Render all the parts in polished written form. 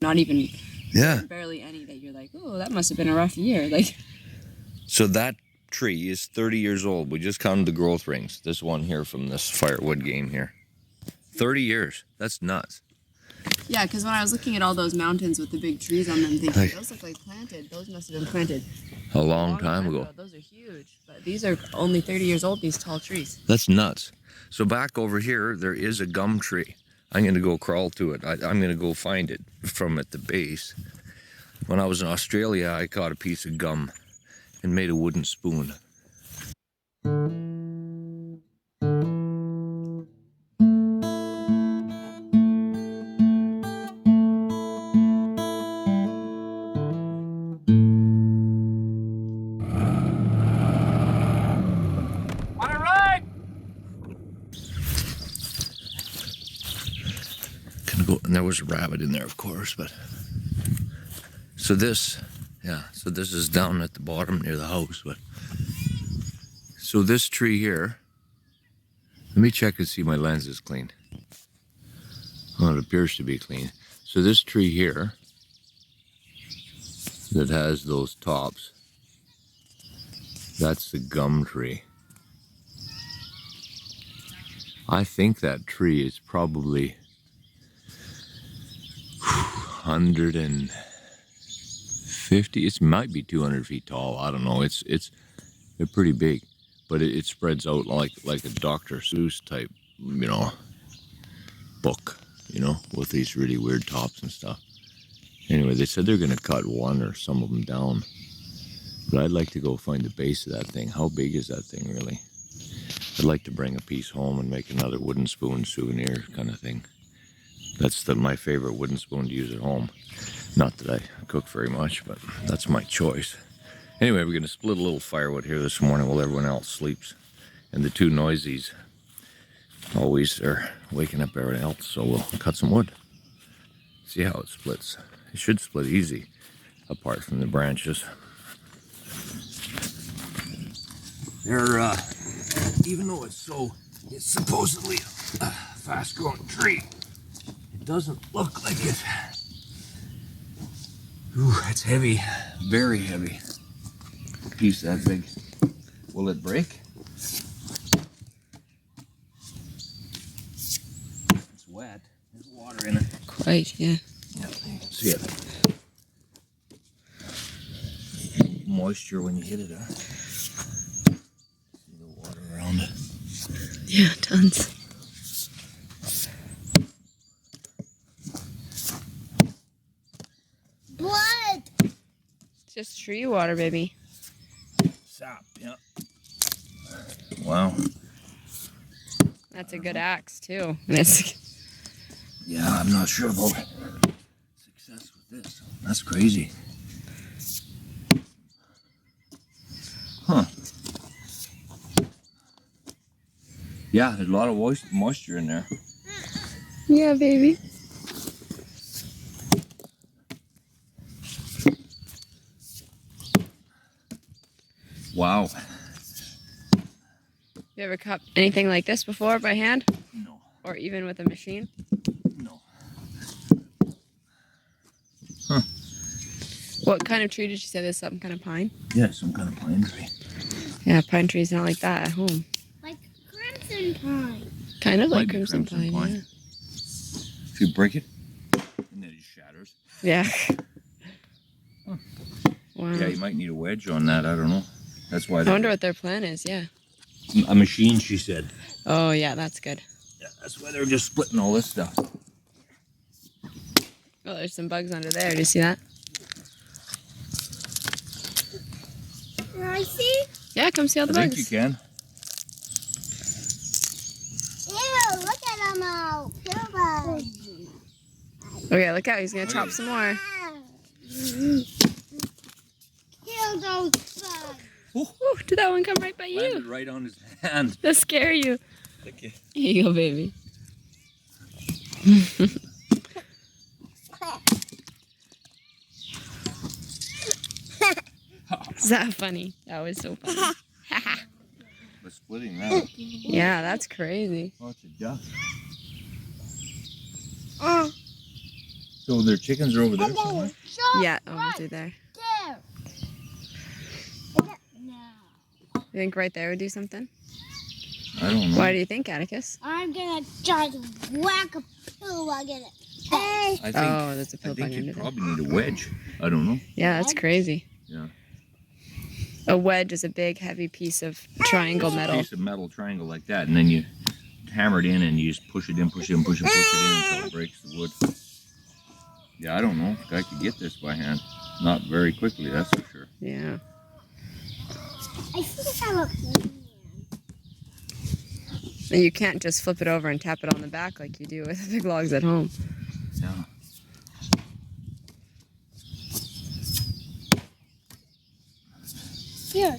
not even Yeah. barely any that you're like, oh, that must have been a rough year. Like, so that tree is 30 years old. We just counted the growth rings. This one here from this firewood game here. 30 years. That's nuts. yeah, because when I was looking at all those mountains with the big trees on them, thinking, those look like planted. Those must have been planted a long time ago. Those are huge. But these are only 30 years old, these tall trees. That's nuts. So back over here, there is a gum tree. I'm going to go crawl to it. I'm going to go find it from at the base. When I was in Australia, I caught a piece of gum and made a wooden spoon. And there was a rabbit in there, of course, but so this is down at the bottom near the house. But so this tree here, let me check and see my lens is clean. Well, it appears to be clean. So this tree here that has those tops, that's the gum tree. I think that tree is probably 150, it might be 200 feet tall. I don't know. They're pretty big, but it spreads out like a Dr. Seuss type, book, with these really weird tops and stuff. Anyway, they said they're going to cut one or some of them down, but I'd like to go find the base of that thing. How big is that thing really? I'd like to bring a piece home and make another wooden spoon souvenir kind of thing. That's my favorite wooden spoon to use at home. Not that I cook very much, but that's my choice. Anyway, we're going to split a little firewood here this morning while everyone else sleeps. And the two noisies always are waking up everyone else, so we'll cut some wood. See how it splits. It should split easy, apart from the branches. They're, even though it's supposedly a fast-growing tree, doesn't look like it. Ooh, it's heavy, very heavy. A piece that big. Will it break? It's wet. There's water in it. Quite, yeah. Yeah, you can see it. Moisture when you hit it, huh? See the water around it. Yeah, tons. Just tree water, baby. Sap, yeah. Wow. That's a good axe, too. Yeah, I'm not sure about success with this. That's crazy. Huh. Yeah, there's a lot of moisture in there. Yeah, baby. Wow. You ever cut anything like this before by hand? No. Or even with a machine? No. Huh. What kind of tree did you say this? Some kind of pine? Yeah, some kind of pine tree. Yeah, pine trees not like that at home. Like crimson pine. Kind of like crimson pine, yeah. If you break it, and then it shatters. Yeah. Huh. Wow. Yeah, you might need a wedge on that. I don't know. That's why. I wonder what their plan is, yeah. A machine, she said. Oh, yeah, that's good. Yeah, that's why they're just splitting all this stuff. Oh, there's some bugs under there. Do you see that? Can I see? Yeah, come see all the I bugs. think you can. Ew, look at them all. Kill them. Oh, yeah, look out. He's going to chop some more. Kill those bugs. Oh, Did that one come right by landed you? right on his hand. To scare you. Okay. Here you go, baby. Is that funny? That was so funny. We're splitting now. Yeah, that's crazy. Oh, it's a duck. So their chickens are over there somewhere? Yeah, over through there. There. No. You think right there would do something? I don't know. Why do you think, Atticus? I'm gonna try to whack a pill bug in it. I think, Oh, there's a I pill bug think under you there. probably need a wedge. I don't know. Yeah, that's crazy. Yeah. A wedge is a big, heavy piece of triangle A metal. piece of metal triangle like that, and then you hammer it in and you just push it in, push it in, push it in until it breaks the wood. Yeah, I don't know if I could get this by hand. Not very quickly, that's for sure. Yeah. I think I look weird. And you can't just flip it over and tap it on the back like you do with big logs at home. Yeah. Here.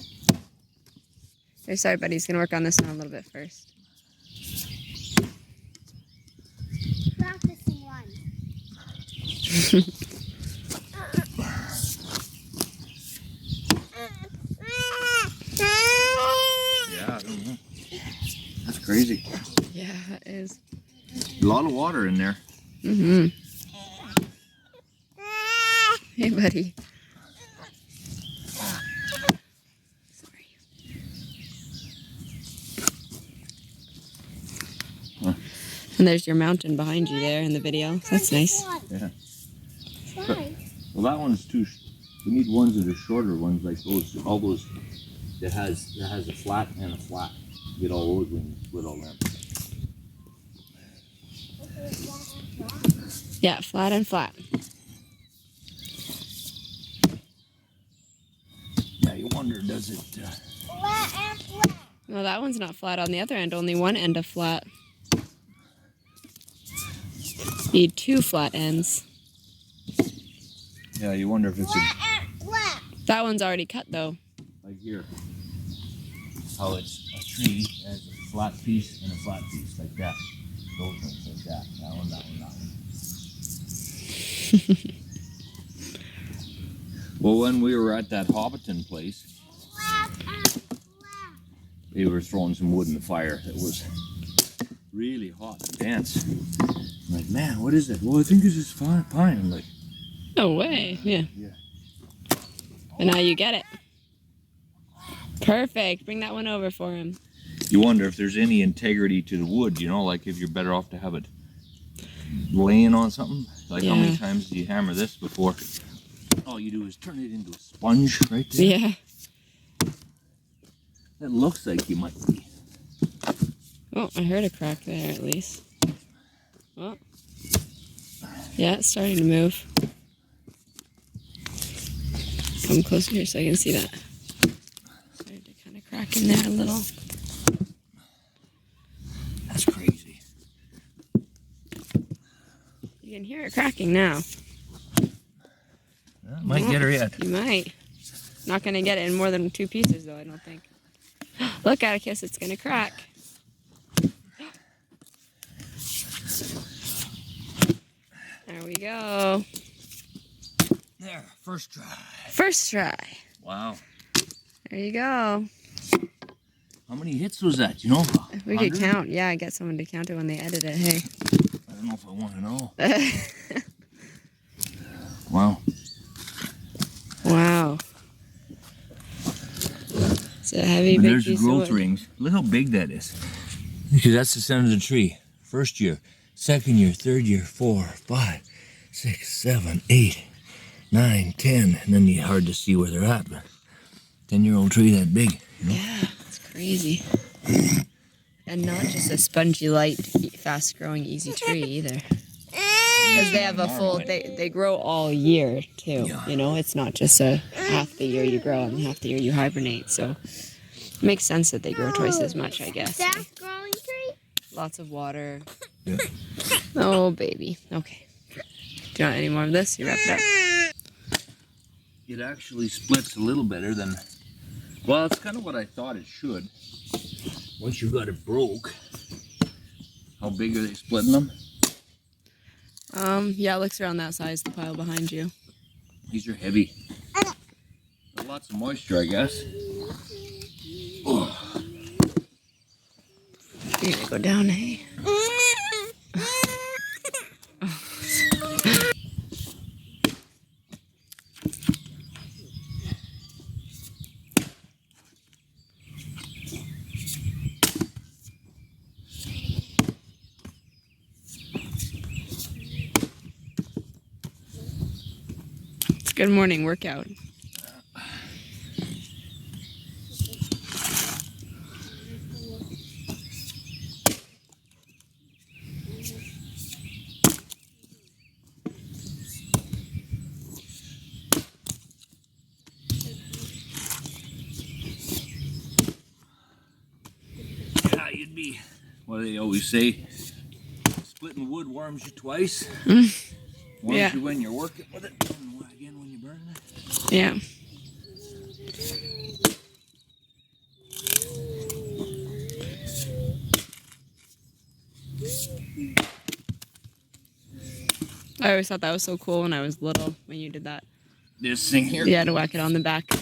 Hey, sorry, buddy. He's going to work on this one a little bit first. Practicing one. Yeah, I don't know. That's crazy. Yeah, that is. A lot of water in there. Mm-hmm. Hey, buddy. Sorry. Huh. And there's your mountain behind you there in the video. That's nice. Yeah. Try. Well, that one's too. We need ones that are shorter ones like those. All those that has a flat and a flat. Get all those when you split all them. Yeah, flat and flat. Yeah, you wonder, does it? Flat and flat. No, that one's not flat on the other end. Only one end of flat. Need two flat ends. Yeah, you wonder if it's Flat and flat. That one's already cut though. like here. How it's a tree has a flat piece and a flat piece like that. Those ones like that. That one, that one, that one. Well, when we were at that Hobbiton place, Flat and flat. we were throwing some wood in the fire. It was really hot and dense. I'm like, man, what is it? Well, I think this is pine. I'm like, No way. Yeah. yeah. And now you get it. Perfect. Bring that one over for him. You wonder if there's any integrity to the wood, you know, like if you're better off to have it laying on something. Like how many Yeah. times do you hammer this before all you do is turn it into a sponge right there? Yeah. That looks like you might be. Oh, I heard a crack there at least. Well, yeah, it's starting to move. Come closer here so I can see that. Started to kind of crack in there a little. That's crazy. You can hear it cracking now. That might get her yet. You might. Not going to get it in more than two pieces though, I don't think. Look, Atticus, it's going to crack. There we go. There, first try. First try. Wow. There you go. How many hits was that, you know? If we could 100? count, yeah, get someone to count it when they edit it, hey. I don't know if I want to know. Wow. Wow. It's a heavy, And big there's the piece of growth wood. rings. Look how big that is. Because that's the center of the tree. First year, second year, third year, 4, 5, 6, 7, 8, 9, 10. And then you hard to see where they're at. But 10-year-old tree that big. You know? Yeah, it's crazy. And not just a spongy, light, fast-growing, easy tree either. Because they have a full, they grow all year too. Yeah. You know, it's not just a half the year you grow and half the year you hibernate. So it makes sense that they grow twice as much, I guess. Fast growing tree? Lots of water. Yeah. Oh, baby. Okay. Do you want any more of this? You wrap it up. It actually splits a little better than, well, it's kind of what I thought it should. Once you got it broke, how big are they splitting them? Yeah, it looks around that size, the pile behind you. These are heavy. Got lots of moisture, I guess. Oh. You're gonna go down, hey? Good morning workout. Yeah, you'd be, what do they always say? Splitting wood warms you twice. Warms you when you're working with it, and again when you're burning it. Yeah. I always thought that was so cool when I was little, when you did that. This thing here? You had to whack it on the back. I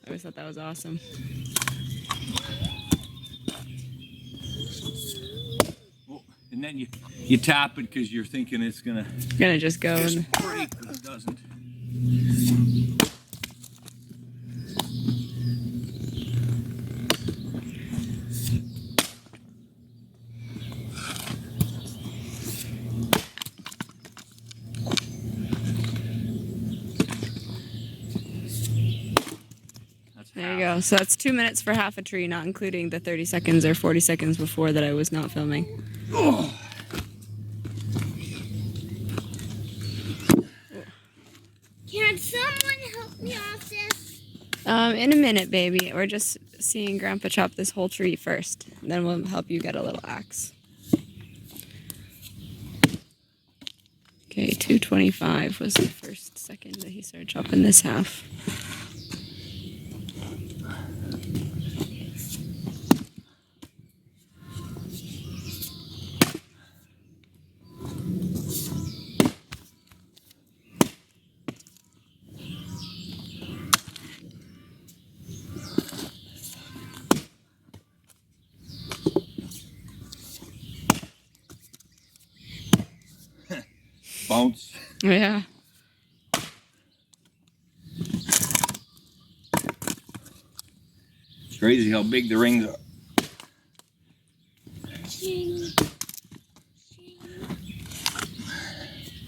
always thought that was awesome. Oh, and then you tap it because you're thinking it's gonna Just go. just break, but it doesn't. There you go. So that's 2 minutes for half a tree, not including the 30 seconds or 40 seconds before that I was not filming. Oh. Can someone help me off this? In a minute, baby. We're just seeing Grandpa chop this whole tree first. Then we'll help you get a little axe. Okay, 2:25 was the first second that he started chopping this half. Bounce. Yeah. It's crazy how big the rings are. Ching.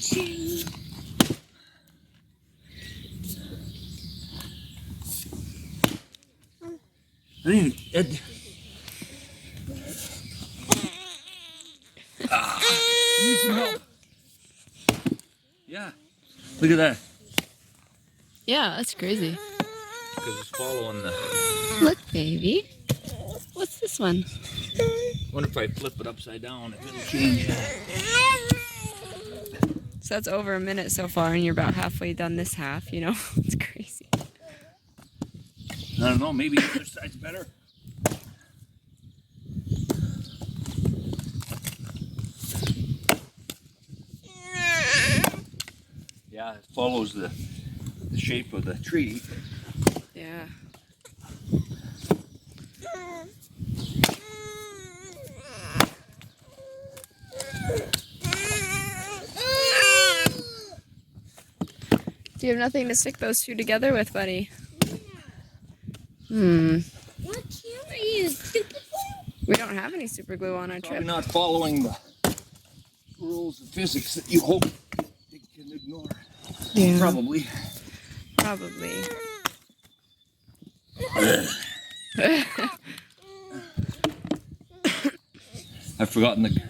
Ching. Ching. I think it. Need some help. Yeah, look at that. Yeah, that's crazy. Because it's following the. Look, baby. What's this one? Wonder if I flip it upside down if it'll change. So that's over a minute so far, and you're about halfway done this half, you know? It's crazy. I don't know, maybe the other side's better. Yeah, it follows the shape of the tree. Yeah. Do you have nothing to stick those two together with, buddy? What camera is super glue? We don't have any super glue on our Probably trip. not following the rules of physics that you hope they can ignore. Yeah. Probably. Probably. I've forgotten the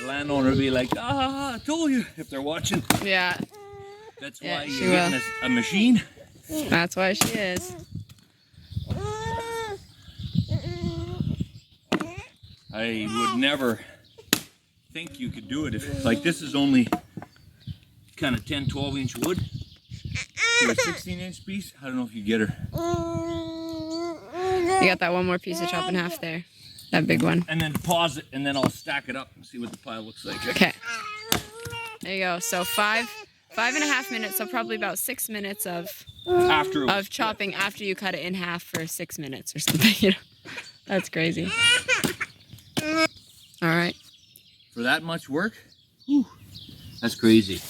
landowner would be like, I told you, if they're watching. Yeah. That's Yeah, why she you're getting a machine. That's why she is. I would never think you could do it if, like, this is only kind of 10, 12 inch wood to a 16 inch piece. I don't know if you get her. You got that one more piece to chop in half there. That big one. And then pause it, and then I'll stack it up and see what the pile looks like. Okay. There you go. So 5.5 minutes, so probably about 6 minutes of chopping after you cut it in half for 6 minutes or something. You know, that's crazy. All right. For that much work? Whew, that's crazy.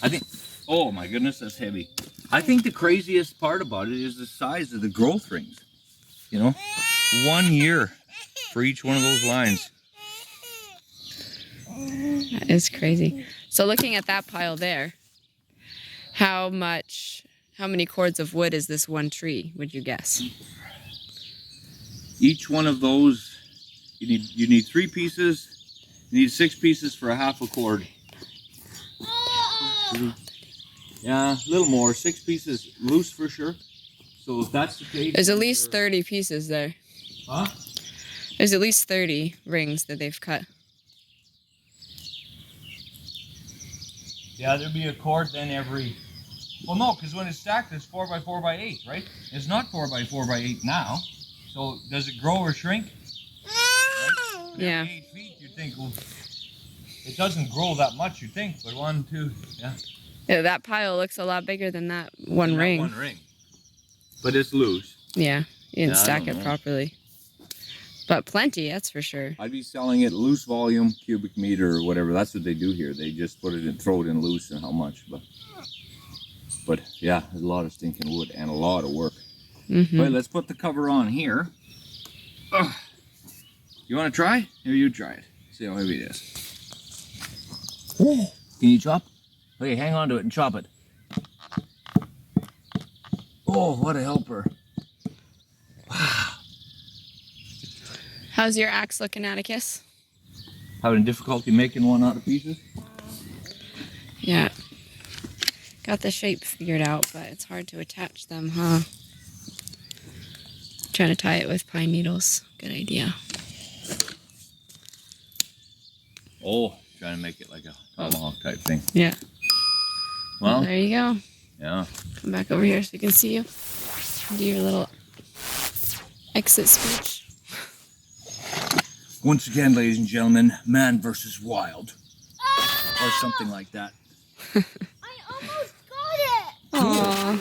I think, oh my goodness, that's heavy. I think the craziest part about it is the size of the growth rings. You know, 1 year for each one of those lines. That is crazy. So looking at that pile there, How many cords of wood is this one tree, would you guess? Each one of those, you need 3 pieces. You need 6 pieces for a half a cord. Yeah, a little more. 6 pieces loose for sure. So if that's the case, There's at least 30 pieces there. Huh? There's at least 30 rings that they've cut. Yeah, there'll be a cord then every. Well, no, because when it's stacked, it's 4 by 4 by 8, right? It's not 4 by 4 by 8 now. So does it grow or shrink? Right? Yeah. 8 feet, you think, well, it doesn't grow that much, you think, but 1, 2, yeah. Yeah, that pile looks a lot bigger than that one ring. One ring. But it's loose. Yeah, you didn't Yeah, I stack don't it know. properly. But plenty, that's for sure. I'd be selling it loose volume, cubic meter or whatever. That's what they do here. They just put it in, throw it in loose and how much. But yeah, there's a lot of stinking wood and a lot of work. Mm-hmm. All right, let's put the cover on here. Ugh. You want to try? Here, you try it. See how heavy it is. Oh, can you chop? Okay, hang on to it and chop it. Oh, what a helper. How's your axe looking, Atticus? Having difficulty making one out of pieces? Yeah. Got the shape figured out, but it's hard to attach them, huh? Trying to tie it with pine needles. Good idea. Oh, trying to make it like a tomahawk type thing. Yeah. Well, There you go. yeah. Come back over here so we can see you. Do your little exit speech. Once again, ladies and gentlemen, man versus wild. Or something like that. I almost got it. Aww.